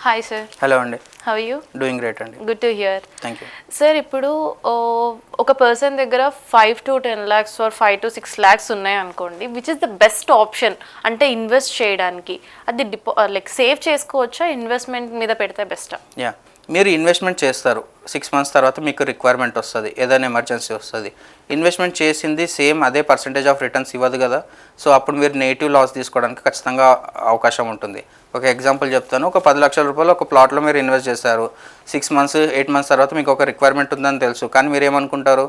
Hi sir. Hello అండి. How are you? Doing great అండి. Good to hear. Thank you. Sir, ఇప్పుడు ఒక person దగ్గర 5 to 10 lakhs or 5 to 6 lakhs ఉన్నాయి అనుకోండి, which is the best option అంటే invest చేయడానికి? అది లైక్ సేవ్ చేసుకోవచ్చా, ఇన్వెస్ట్మెంట్ మీద పెడితే బెస్టా? యా, మీరు ఇన్వెస్ట్మెంట్ చేస్తారు, 6 months తర్వాత మీకు రిక్వైర్మెంట్ వస్తుంది, ఏదైనా ఎమర్జెన్సీ వస్తుంది. ఇన్వెస్ట్మెంట్ చేసింది సేమ్ అదే పర్సంటేజ్ ఆఫ్ రిటర్న్స్ ఇవ్వదు కదా. సో అప్పుడు మీరు నెగిటివ్ లాస్ తీసుకోవడానికి ఖచ్చితంగా అవకాశం ఉంటుంది. ఒక ఎగ్జాంపుల్ చెప్తాను. ఒక 10 లక్షల రూపాయలు ఒక ప్లాట్లో మీరు ఇన్వెస్ట్ చేశారు. 6 months 8 months తర్వాత మీకు ఒక రిక్వైర్మెంట్ ఉందని తెలుసు. కానీ మీరు ఏమనుకుంటారు,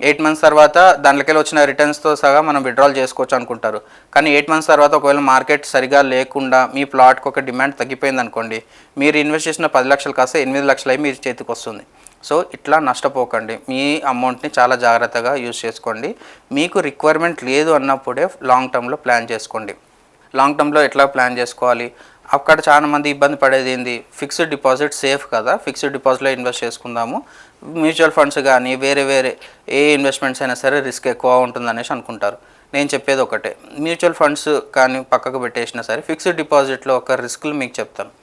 8 months తర్వాత దాంట్లోకి వచ్చిన రిటర్న్స్తో సహా మనం విత్డ్రాల్ చేసుకోవచ్చు అనుకుంటారు. కానీ 8 months తర్వాత ఒకవేళ మార్కెట్ సరిగా లేకుండా మీ ప్లాట్కి ఒక డిమాండ్ తగ్గిపోయింది అనుకోండి, మీరు ఇన్వెస్ట్ చేసిన 10 లక్షలు కాస్త 8 లక్షలు అయి మీ చేతికి వస్తుంది. సో ఇట్లా నష్టపోకండి. మీ అమౌంట్ని చాలా జాగ్రత్తగా యూజ్ చేసుకోండి. మీకు రిక్వైర్మెంట్ లేదు అన్నప్పుడే లాంగ్ టర్మ్లో ప్లాన్ చేసుకోండి. లాంగ్ టర్మ్లో ఎట్లా ప్లాన్ చేసుకోవాలి? అక్కడ చాలా మంది ఇబ్బంది పడేది ఏంది, ఫిక్స్డ్ డిపాజిట్ సేఫ్ కదా, ఫిక్స్డ్ డిపాజిట్లో ఇన్వెస్ట్ చేసుకుందాము, మ్యూచువల్ ఫండ్స్ కానీ వేరే ఏ ఇన్వెస్ట్మెంట్స్ అయినా సరే రిస్క్ ఎక్కువ ఉంటుంది అనేసి అనుకుంటారు. నేను చెప్పేది ఒకటే, మ్యూచువల్ ఫండ్స్ కానీ పక్కకు పెట్టేసినా సరే ఫిక్స్డ్ డిపాజిట్లో ఒక రిస్క్లు మీకు చెప్తాను.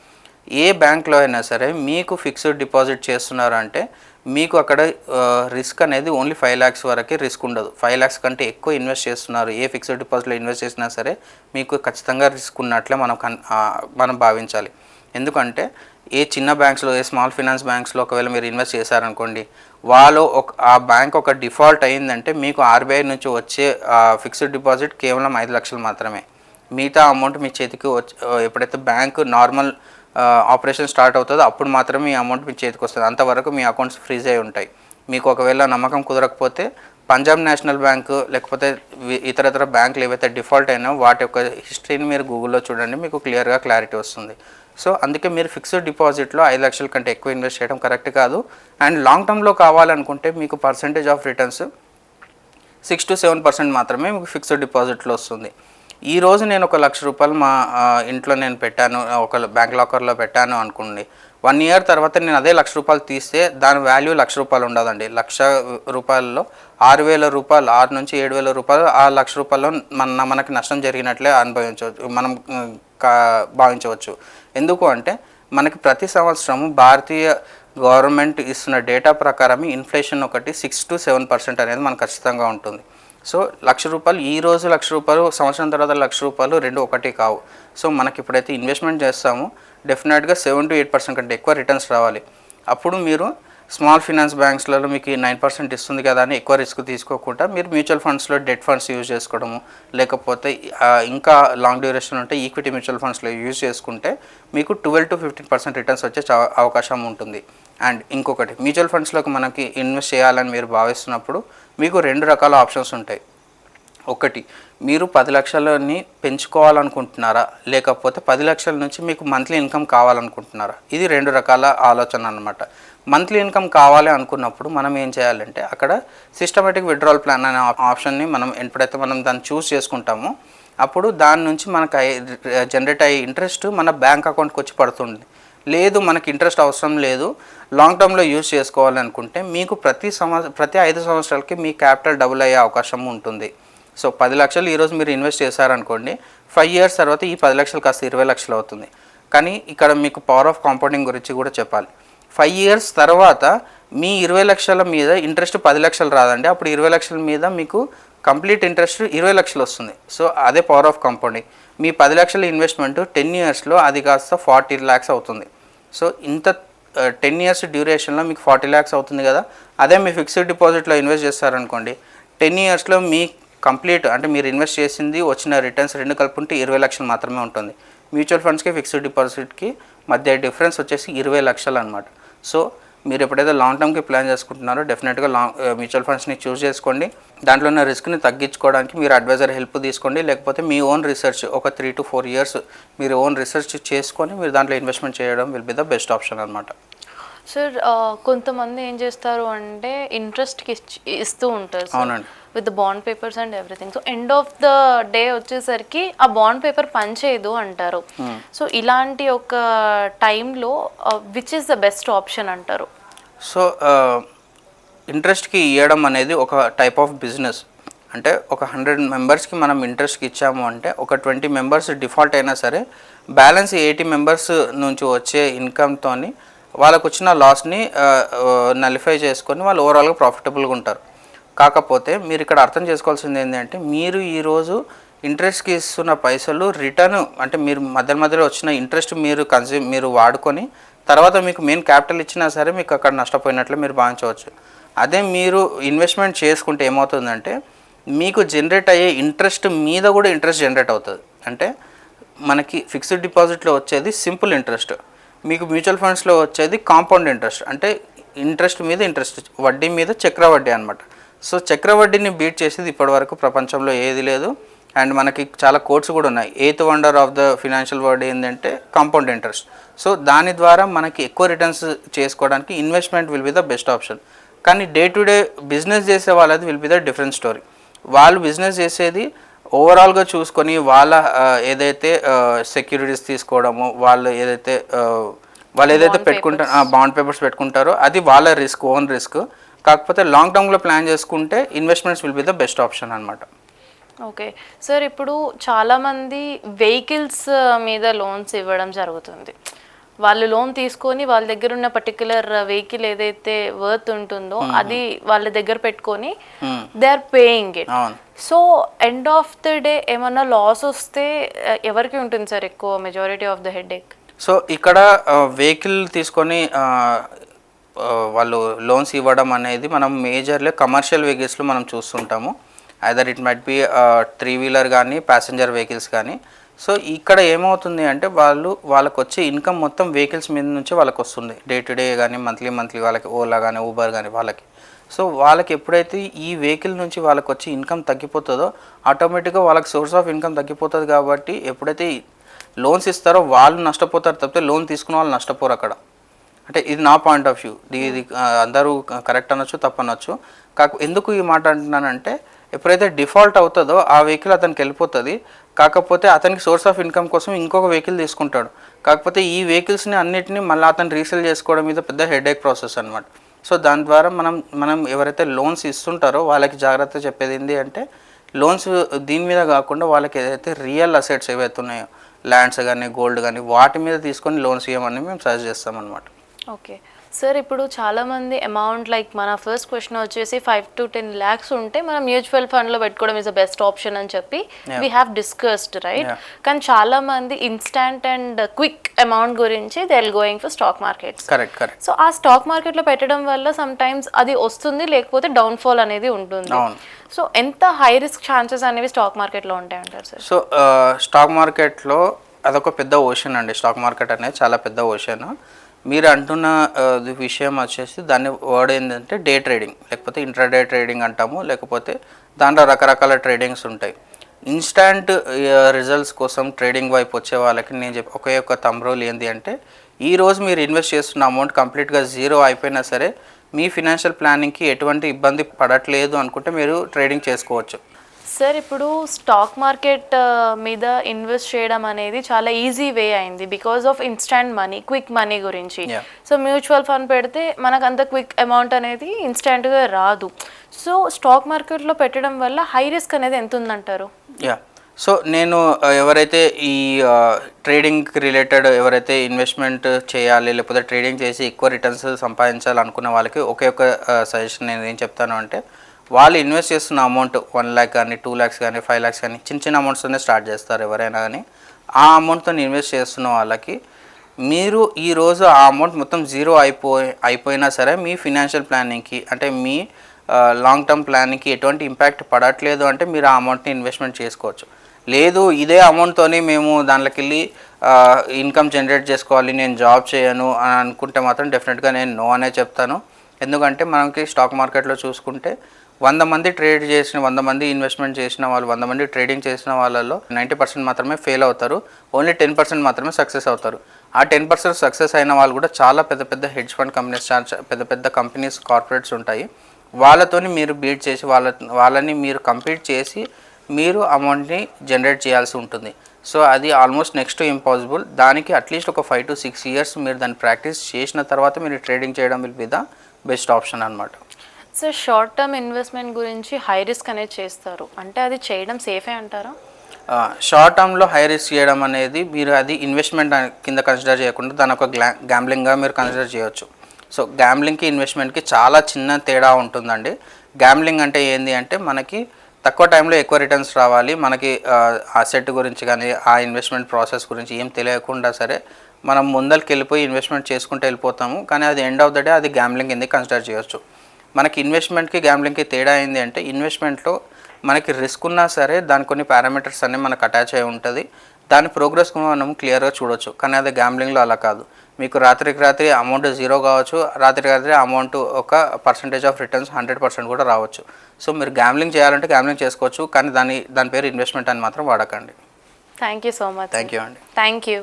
ఏ బ్యాంక్లో అయినా సరే మీకు ఫిక్స్డ్ డిపాజిట్ చేస్తున్నారు అంటే మీకు అక్కడ రిస్క్ అనేది ఓన్లీ 5 lakhs వరకే రిస్క్ ఉండదు. 5 lakhs కంటే ఎక్కువ ఇన్వెస్ట్ చేస్తున్నారు, ఏ ఫిక్స్డ్ డిపాజిట్లో ఇన్వెస్ట్ చేసినా సరే మీకు ఖచ్చితంగా రిస్క్ ఉన్నట్లే మనం భావించాలి. ఎందుకంటే ఏ చిన్న బ్యాంక్స్లో, ఏ స్మాల్ ఫైనాన్స్ బ్యాంక్స్లో ఒకవేళ మీరు ఇన్వెస్ట్ చేశారనుకోండి, వాళ్ళు ఆ బ్యాంక్ ఒక డిఫాల్ట్ అయ్యిందంటే మీకు ఆర్బీఐ నుంచి వచ్చే ఫిక్స్డ్ డిపాజిట్ కేవలం 5 లక్షలు మాత్రమే. మిగతా అమౌంట్ మీ చేతికి ఎప్పుడైతే బ్యాంకు నార్మల్ ఆపరేషన్ స్టార్ట్ అవుతుందో అప్పుడు మాత్రమే ఈ అమౌంట్ మీ చేతికి వస్తుంది. అంతవరకు మీ అకౌంట్స్ ఫ్రీజ్ అయి ఉంటాయి. మీకు ఒకవేళ నమ్మకం కుదరకపోతే పంజాబ్ నేషనల్ బ్యాంకు లేకపోతే ఇతర బ్యాంకులు ఏవైతే డిఫాల్ట్ అయినా వాటి యొక్క హిస్టరీని మీరు గూగుల్లో చూడండి, మీకు క్లియర్గా క్లారిటీ వస్తుంది. సో అందుకే మీరు ఫిక్స్డ్ డిపాజిట్లో 5 లక్షల కంటే ఎక్కువ ఇన్వెస్ట్ చేయడం కరెక్ట్ కాదు. అండ్ లాంగ్ టర్మ్లో కావాలనుకుంటే మీకు పర్సంటేజ్ ఆఫ్ రిటర్న్స్ 6 to 7% మాత్రమే మీకు ఫిక్స్డ్ డిపాజిట్లో వస్తుంది. ఈరోజు నేను ఒక 1,00,000 రూపాయలు మా ఇంట్లో నేను పెట్టాను, ఒక బ్యాంక్ లాకర్లో పెట్టాను అనుకోండి. 1 year తర్వాత నేను అదే 1,00,000 రూపాయలు తీస్తే దాని వాల్యూ 1,00,000 రూపాయలు ఉండదండి. 1,00,000 రూపాయల్లో 6,000 రూపాయలు, 6 నుంచి 7,000 రూపాయలు ఆ 1,00,000 రూపాయల్లో మనకి నష్టం జరిగినట్లే మనం భావించవచ్చు. ఎందుకు అంటే మనకి ప్రతి సంవత్సరము భారతీయ గవర్నమెంట్ ఇస్తున్న డేటా ప్రకారం ఇన్ఫ్లేషన్ ఒకటి 6 to 7% అనేది మనకు ఖచ్చితంగా ఉంటుంది. సో 1,00,000 రూపాయలు ఈరోజు, 1,00,000 రూపాయలు సంవత్సరం తర్వాత 1,00,000 రూపాయలు రెండు ఒకటి కావు. సో మనకి ఇప్పుడైతే ఇన్వెస్ట్మెంట్ చేస్తామో డెఫినెట్గా 7 to 8% కంటే ఎక్కువ రిటర్న్స్ రావాలి. అప్పుడు మీరు స్మాల్ ఫైనాన్స్ బ్యాంక్స్లలో మీకు 9% ఇస్తుంది కదా అని ఎక్కువ రిస్క్ తీసుకోకుండా మీరు మ్యూచువల్ ఫండ్స్లో డెట్ ఫండ్స్ యూజ్ చేసుకోవడము, లేకపోతే ఇంకా లాంగ్ డ్యూరేషన్ ఉంటే ఈక్విటీ మ్యూచువల్ ఫండ్స్లో యూజ్ చేసుకుంటే మీకు 12 to 15% రిటర్న్స్ వచ్చే అవకాశం ఉంటుంది. అండ్ ఇంకొకటి, మ్యూచువల్ ఫండ్స్లోకి మనకి ఇన్వెస్ట్ చేయాలని మీరు భావిస్తున్నప్పుడు మీకు 2 రకాల ఆప్షన్స్ ఉంటాయి. ఒకటి, మీరు 10 లక్షలని పెంచుకోవాలనుకుంటున్నారా, లేకపోతే 10 లక్షల నుంచి మీకు మంత్లీ ఇన్కమ్ కావాలనుకుంటున్నారా? ఇది 2 రకాల ఆలోచన అన్నమాట. మంత్లీ ఇన్కమ్ కావాలి అనుకున్నప్పుడు మనం ఏం చేయాలంటే అక్కడ సిస్టమేటిక్ విత్డ్రాల్ ప్లాన్ అనే ఆప్షన్ని మనం ఎప్పుడైతే మనం దాన్ని చూస్ చేసుకుంటామో అప్పుడు దాని నుంచి మనకు జనరేట్ అయ్యే ఇంట్రెస్ట్ మన బ్యాంక్ అకౌంట్కి వచ్చి పడుతుంది. లేదు మనకి ఇంట్రెస్ట్ అవసరం లేదు, లాంగ్ టర్మ్లో యూజ్ చేసుకోవాలనుకుంటే మీకు ప్రతి 5 సంవత్సరాలకి మీ క్యాపిటల్ డబుల్ అయ్యే అవకాశం ఉంటుంది. సో 10 లక్షలు ఈరోజు మీరు ఇన్వెస్ట్ చేశారనుకోండి, 5 years తర్వాత ఈ 10 లక్షలు కాస్త 20 లక్షలు అవుతుంది. కానీ ఇక్కడ మీకు పవర్ ఆఫ్ కాంపౌండింగ్ గురించి కూడా చెప్పాలి. 5 years తర్వాత మీ 20 లక్షల మీద ఇంట్రెస్ట్ 10 లక్షలు రాదండి, అప్పుడు 20 లక్షల మీద మీకు కంప్లీట్ ఇంట్రెస్ట్ 20 లక్షలు వస్తుంది. సో అదే పవర్ ఆఫ్ కాంపౌండింగ్. మీ 10 లక్షల ఇన్వెస్ట్మెంట్ 10 yearsలో అది కాస్త 40 lakhs అవుతుంది. సో ఇంత 10 years డ్యూరేషన్లో మీకు 40 lakhs అవుతుంది కదా. అదే మీ ఫిక్స్డ్ డిపాజిట్లో ఇన్వెస్ట్ చేస్తారనుకోండి, 10 yearsలో మీ కంప్లీట్ అంటే మీరు ఇన్వెస్ట్ చేసింది వచ్చిన రిటర్న్స్ రెండు కలుపుకుంటే 20 లక్షలు మాత్రమే ఉంటుంది. మ్యూచువల్ ఫండ్స్కి ఫిక్స్డ్ డిపాజిట్కి మధ్య డిఫరెన్స్ వచ్చేసి 20 లక్షలు అనమాట. సో మీరు ఎప్పుడైతే లాంగ్ టర్మ్కి ప్లాన్ చేసుకుంటున్నారో డెఫినెట్గా మ్యూచువల్ ఫండ్స్ని చూస్ చేసుకోండి. దాంట్లో ఉన్న రిస్క్ని తగ్గించుకోవడానికి మీరు అడ్వైజర్ హెల్ప్ తీసుకోండి, లేకపోతే మీ ఓన్ రీసెర్చ్ ఒక 3 to 4 years మీరు ఓన్ రీసెర్చ్ చేసుకొని మీరు దాంట్లో ఇన్వెస్ట్మెంట్ చేయడం will be the best option అనమాట. సార్, కొంతమంది ఏం చేస్తారు అంటే ఇంట్రెస్ట్కి ఇస్తూ ఉంటారు. అవునండి, with the bond papers and everything. So end of the day వచ్చేసరికి ఆ బాండ్ పేపర్ పనిచేయదు అంటారు. సో ఇలాంటి ఒక టైంలో which is the best option అంటారు? సో ఇంట్రెస్ట్కి ఇవ్వడం అనేది ఒక టైప్ ఆఫ్ బిజినెస్. అంటే ఒక 100 మెంబర్స్కి మనం ఇంట్రెస్ట్కి ఇచ్చాము అంటే ఒక 20 మెంబర్స్ డిఫాల్ట్ అయినా సరే బ్యాలెన్స్ 80 మెంబర్స్ నుంచి వచ్చే ఇన్కమ్తోని వాళ్ళకు వచ్చిన లాస్ని నలిఫై చేసుకొని వాళ్ళు ఓవరాల్గా ప్రాఫిటబుల్గా ఉంటారు. కాకపోతే మీరు ఇక్కడ అర్థం చేసుకోవాల్సింది ఏంటంటే మీరు ఈరోజు ఇంట్రెస్ట్కి ఇస్తున్న పైసలు రిటర్న్ అంటే మీరు మధ్యలో వచ్చిన ఇంట్రెస్ట్ మీరు వాడుకొని తర్వాత మీకు మెయిన్ క్యాపిటల్ ఇచ్చినా సరే మీకు అక్కడ నష్టపోయినట్లు మీరు భావించవచ్చు. అదే మీరు ఇన్వెస్ట్మెంట్ చేసుకుంటే ఏమవుతుందంటే మీకు జనరేట్ అయ్యే ఇంట్రెస్ట్ మీద కూడా ఇంట్రెస్ట్ జనరేట్ అవుతుంది. అంటే మనకి ఫిక్స్డ్ డిపాజిట్లో వచ్చేది సింపుల్ ఇంట్రెస్ట్, మీకు మ్యూచువల్ ఫండ్స్లో వచ్చేది కాంపౌండ్ ఇంట్రెస్ట్, అంటే ఇంట్రెస్ట్ మీద ఇంట్రెస్ట్, వడ్డీ మీద చక్రవడ్డీ అనమాట. సో చక్రవడ్డీని బీట్ చేసేది ఇప్పటివరకు ప్రపంచంలో ఏది లేదు. అండ్ మనకి చాలా కోడ్స్ కూడా ఉన్నాయి. 8th wonder of the financial world ఏంటంటే కాంపౌండ్ ఇంట్రెస్ట్. సో దాని ద్వారా మనకి ఎక్కువ రిటర్న్స్ చేసుకోవడానికి investment will be the best option. కానీ డే టు డే బిజినెస్ చేసే వాళ్ళది will be the different story. వాళ్ళు బిజినెస్ చేసేది ఓవరాల్గా చూసుకొని వాళ్ళ ఏదైతే సెక్యూరిటీస్ తీసుకోవడము, వాళ్ళు ఏదైతే పెట్టుకుంటారో బాండ్ పేపర్స్ పెట్టుకుంటారో అది వాళ్ళ రిస్క్, ఓన్ రిస్క్. కాకపోతే లాంగ్ టర్మ్లో ప్లాన్ చేసుకుంటే investments will be the best option అనమాట. ఓకే సార్, ఇప్పుడు చాలామంది వెహికల్స్ మీద లోన్స్ ఇవ్వడం జరుగుతుంది. వాళ్ళు లోన్ తీసుకొని వాళ్ళ దగ్గర ఉన్న పర్టికులర్ వెహికల్ ఏదైతే వర్త్ ఉంటుందో అది వాళ్ళ దగ్గర పెట్టుకొని they are paying it. So end of the day ఏమన్నా లాస్ వస్తే ఎవరికి ఉంటుంది సార్ ఎక్కువ majority of the headache? So ఇక్కడ వెహికల్ తీసుకొని వాళ్ళు లోన్స్ ఇవ్వడం అనేది మనం మేజర్లీ కమర్షియల్ వెహికల్స్లో మనం చూస్తుంటాము. Either it might be 3-wheeler కానీ ప్యాసింజర్ వెహికల్స్ కానీ. సో ఇక్కడ ఏమవుతుంది అంటే వాళ్ళకు వచ్చే ఇన్కమ్ మొత్తం వెహికల్స్ మీద నుంచి వాళ్ళకి వస్తుంది. డే టు డే కానీ మంత్లీ వాళ్ళకి ఓలా కానీ ఊబర్ కానీ వాళ్ళకి. సో వాళ్ళకి ఎప్పుడైతే ఈ వెహికల్ నుంచి వాళ్ళకి వచ్చే ఇన్కమ్ తగ్గిపోతుందో ఆటోమేటిక్గా వాళ్ళకి సోర్స్ ఆఫ్ ఇన్కమ్ తగ్గిపోతుంది. కాబట్టి ఎప్పుడైతే లోన్స్ ఇస్తారో వాళ్ళు నష్టపోతారు తప్పితే లోన్ తీసుకున్న వాళ్ళు నష్టపోరు అక్కడ. అంటే ఇది నా పాయింట్ ఆఫ్ వ్యూ. ఇది అందరూ కరెక్ట్ అనొచ్చు, తప్పనొచ్చు. ఎందుకు ఈ మాట అంటున్నానంటే ఎప్పుడైతే డిఫాల్ట్ అవుతుందో ఆ వెహికల్ అతనికి వెళ్ళిపోతుంది. కాకపోతే అతనికి సోర్స్ ఆఫ్ ఇన్కమ్ కోసం ఇంకొక వెహికల్ తీసుకుంటాడు. కాకపోతే ఈ వెహికల్స్ని అన్నిటిని మళ్ళీ అతను రీసేల్ చేసుకోవడం మీద పెద్ద హెడేక్ ప్రాసెస్ అనమాట. సో దాని ద్వారా మనం ఎవరైతే లోన్స్ ఇస్తుంటారో వాళ్ళకి జాగ్రత్త చెప్పేది ఏంటి అంటే లోన్స్ దీని మీద కాకుండా వాళ్ళకి ఏదైతే రియల్ అసెట్స్ ఏవైతే ఉన్నాయో ల్యాండ్స్ కానీ గోల్డ్ కానీ వాటి మీద తీసుకొని లోన్స్ ఇవ్వమని మేము సజెస్ట్ చేస్తాం అనమాట. ఓకే సార్, ఇప్పుడు చాలామంది అమౌంట్ లైక్ మన ఫస్ట్ క్వశ్చన్ వచ్చేసి 5 to 10 lakhs ఉంటే మనం మ్యూచువల్ ఫండ్లో పెట్టుకోవడం ఇస్ ద బెస్ట్ ఆప్షన్ అని చెప్పి వీ హ్యావ్ డిస్కస్డ్ రైట్. కానీ చాలామంది ఇన్స్టాంట్ అండ్ క్విక్ అమౌంట్ గురించి they are going for stock markets. Correct. So ఆ స్టాక్ మార్కెట్లో పెట్టడం వల్ల సమ్ టైమ్స్ అది వస్తుంది, లేకపోతే డౌన్ఫాల్ అనేది ఉంటుంది. సో ఎంత హై రిస్క్ ఛాన్సెస్ అనేవి స్టాక్ మార్కెట్లో ఉంటాయి అంటారు సార్? సో స్టాక్ మార్కెట్లో అదొక పెద్ద ఓషన్ అండి. స్టాక్ మార్కెట్ అనేది చాలా పెద్ద ఓషన్. మీరు అంటున్న విషయం వచ్చేసి దాన్ని వర్డ్ ఏంటంటే డే ట్రేడింగ్, లేకపోతే ఇంట్రాడే ట్రేడింగ్ అంటాము. లేకపోతే దాంట్లో రకరకాల ట్రేడింగ్స్ ఉంటాయి. ఇన్స్టాంట్ రిజల్ట్స్ కోసం ట్రేడింగ్ వైపు వచ్చే వాళ్ళకి నేను ఒకే ఒక థంబ్ రూల్ ఏంటి అంటే ఈరోజు మీరు ఇన్వెస్ట్ చేస్తున్న అమౌంట్ కంప్లీట్గా జీరో అయిపోయినా సరే మీ ఫినాన్షియల్ ప్లానింగ్కి ఎటువంటి ఇబ్బంది పడట్లేదు అనుకుంటే మీరు ట్రేడింగ్ చేసుకోవచ్చు. సార్, ఇప్పుడు స్టాక్ మార్కెట్ మీద ఇన్వెస్ట్ చేయడం అనేది చాలా ఈజీ వే అయింది because of instant money, quick money గురించి. సో మ్యూచువల్ ఫండ్ పెడితే మనకు అంత క్విక్ అమౌంట్ అనేది ఇన్స్టాంట్గా రాదు. సో స్టాక్ మార్కెట్లో పెట్టడం వల్ల హై రిస్క్ అనేది ఎంత ఉందంటారు? సో నేను ఎవరైతే ఈ ట్రేడింగ్ రిలేటెడ్ ఎవరైతే ఇన్వెస్ట్మెంట్ చేయాలి లేకపోతే ట్రేడింగ్ చేసి ఎక్కువ రిటర్న్స్ సంపాదించాలనుకున్న వాళ్ళకి ఒకే ఒక సజెషన్ నేను ఏం చెప్తాను అంటే వాళ్ళు ఇన్వెస్ట్ చేస్తున్న అమౌంట్ 1 lakh కానీ 2 lakhs కానీ 5 lakhs కానీ చిన్న అమౌంట్స్తోనే స్టార్ట్ చేస్తారు ఎవరైనా. కానీ ఆ అమౌంట్తో ఇన్వెస్ట్ చేస్తున్న వాళ్ళకి మీరు ఈరోజు ఆ అమౌంట్ మొత్తం జీరో అయిపోయినా సరే మీ ఫినాన్షియల్ ప్లానింగ్కి అంటే మీ లాంగ్ టర్మ్ ప్లానింగ్కి ఎటువంటి ఇంపాక్ట్ పడట్లేదు అంటే మీరు ఆ అమౌంట్ని ఇన్వెస్ట్మెంట్ చేసుకోవచ్చు. లేదు ఇదే అమౌంట్తోని మేము దాంట్లోకి వెళ్ళి ఇన్కమ్ జనరేట్ చేసుకోవాలి, నేను జాబ్ చేయను అని అనుకుంటే మాత్రం డెఫినెట్గా నేను నో అనే చెప్తాను. ఎందుకంటే మనకి స్టాక్ మార్కెట్లో చూసుకుంటే 100 మంది ట్రేడ్ చేసిన 100 మంది ఇన్వెస్ట్మెంట్ చేసిన వాళ్ళు 100 మంది ట్రేడింగ్ చేసిన వాళ్ళలో 90% మాత్రమే ఫెయిల్ అవుతారు, ఓన్లీ 10% మాత్రమే సక్సెస్ అవుతారు. ఆ 10% సక్సెస్ అయిన వాళ్ళు కూడా చాలా పెద్ద హెడ్జ్ ఫండ్ కంపెనీస్, పెద్ద కంపెనీస్, కార్పొరేట్స్ ఉంటాయి. వాళ్ళతోని మీరు బీట్ చేసి వాళ్ళని మీరు కంపీట్ చేసి మీరు అమౌంట్ని జనరేట్ చేయాల్సి ఉంటుంది. సో అది ఆల్మోస్ట్ నెక్స్ట్ టు ఇంపాసిబుల్. దానికి అట్లీస్ట్ ఒక 5 to 6 years మీరు దాన్ని ప్రాక్టీస్ చేసిన తర్వాత మీరు ట్రేడింగ్ చేయడం will be the best option అనమాట. సార్, షార్ట్ టర్మ్ ఇన్వెస్ట్మెంట్ గురించి హై రిస్క్ అనేది చేస్తారు అంటే అది చేయడం సేఫే అంటారా? షార్ట్ టర్మ్లో హై రిస్క్ చేయడం అనేది మీరు అది ఇన్వెస్ట్మెంట్ కింద కన్సిడర్ చేయకుండా దాని ఒక గ్యాంబ్లింగ్గా మీరు కన్సిడర్ చేయొచ్చు. సో గ్యాంబ్లింగ్కి ఇన్వెస్ట్మెంట్కి చాలా చిన్న తేడా ఉంటుందండి. గ్యాంబ్లింగ్ అంటే ఏంటి అంటే మనకి తక్కువ టైంలో ఎక్కువ రిటర్న్స్ రావాలి, మనకి ఆ సెట్ గురించి కానీ ఆ ఇన్వెస్ట్మెంట్ ప్రాసెస్ గురించి ఏం తెలియకుండా సరే మనం ముందరికి వెళ్ళిపోయి ఇన్వెస్ట్మెంట్ చేసుకుంటూ వెళ్ళిపోతాము, కానీ అది ఎండ్ ఆఫ్ ద డే అది గ్యాంబ్లింగ్ కింద కన్సిడర్ చేయొచ్చు. మనకి ఇన్వెస్ట్మెంట్కి గ్యాంబ్లింగ్కి తేడా ఏంటి అంటే ఇన్వెస్ట్మెంట్లో మనకి రిస్క్ ఉన్నా సరే దాని కొన్ని పారామీటర్స్ అన్నీ మనకు అటాచ్ అయి ఉంటుంది, దాని ప్రోగ్రెస్ మనం క్లియర్గా చూడొచ్చు. కానీ అది గ్యాంబ్లింగ్లో అలా కాదు. మీకు రాత్రికి రాత్రి అమౌంట్ 0 కావచ్చు, రాత్రికి రాత్రి అమౌంట్ ఒక పర్సంటేజ్ ఆఫ్ రిటర్న్స్ 100% కూడా రావచ్చు. సో మీరు గ్యాంబ్లింగ్ చేయాలంటే గ్యాంబ్లింగ్ చేసుకోవచ్చు, కానీ దాని పేరు ఇన్వెస్ట్మెంట్ అని మాత్రం వాడకండి. Thank you so much. Thank you అండి. Thank you.